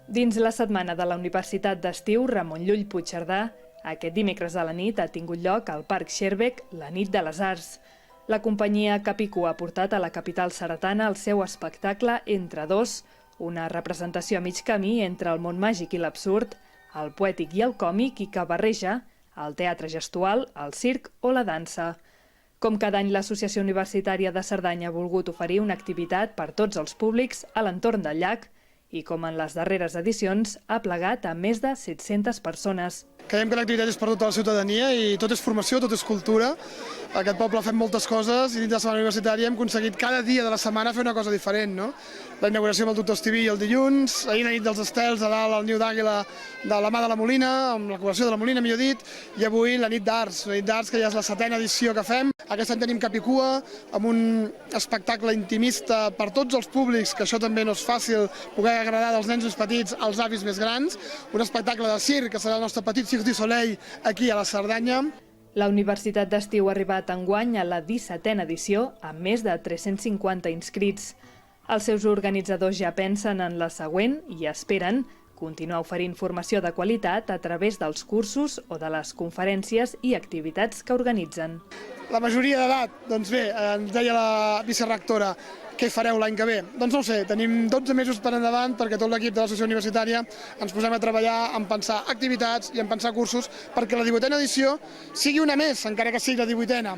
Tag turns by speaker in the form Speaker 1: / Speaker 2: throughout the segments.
Speaker 1: Dins la setmana de la Universitat d'Estiu Ramon Llull Puigcerdà, aquest dimecres a la nit ha tingut lloc al Parc Schaerbeek la Nit de les Arts. La companyia Capicua ha portat a la capital seretana el seu espectacle Entre dos, una representació a mig camí entre el món màgic i l'absurd, el poètic i el còmic i que barreja el teatre gestual, el circ o la dansa. Com cada any, l'Associació Universitària de Cerdanya ha volgut oferir una activitat per tots els públics a l'entorn del llac i, com en les darreres edicions, ha plegat a més de 700 persones.
Speaker 2: Creiem que l'activitat és per tota la ciutadania i tot és formació, tot és cultura. A aquest poble fem moltes coses i dins de la setmana universitària hem aconseguit cada dia de la setmana fer una cosa diferent, no? La inauguració amb el doctor Estiví el dilluns, ahir la nit dels estels a dalt al niu d'àguila de la mà de la Molina, amb la col·lecció de la Molina, millor dit, i avui la nit d'arts, que ja és la 7ª edició que fem. Aquest any tenim Capicua, amb un espectacle intimista per tots els públics, que això també no és fàcil, poder agradar dels nens més petits als avis més grans, un espectacle de circ, que serà el nostre petit Cirque du Soleil aquí a la Cerdanya.
Speaker 1: La Universitat d'Estiu ha arribat enguany a la 17ª edició amb més de 350 inscrits. Els seus organitzadors ja pensen en la següent i esperen continuar oferint formació de qualitat a través dels cursos o de les conferències i activitats que organitzen.
Speaker 2: La majoria d'edat, doncs bé, ens deia la vicerectora, què fareu l'any que ve? Doncs no ho sé, tenim 12 mesos per endavant perquè tot l'equip de l'associació universitària ens posem a treballar en pensar activitats i en pensar cursos perquè la 18ª edició sigui una més, encara que sigui la 18ª,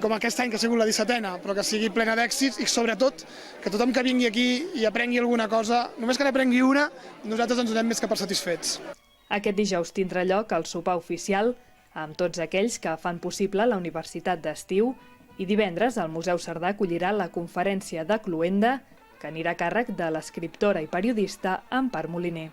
Speaker 2: com aquest any que ha sigut la 17ª, però que sigui plena d'èxits i sobretot que tothom que vingui aquí i aprengui alguna cosa, només que n'aprengui una, nosaltres ens donem més que per satisfets.
Speaker 1: Aquest dijous tindrà lloc el sopar oficial amb tots aquells que fan possible la Universitat d'Estiu i divendres el Museu Cerdà acollirà la conferència de Cloenda, que anirà a càrrec de l'escriptora i periodista Empar Moliner.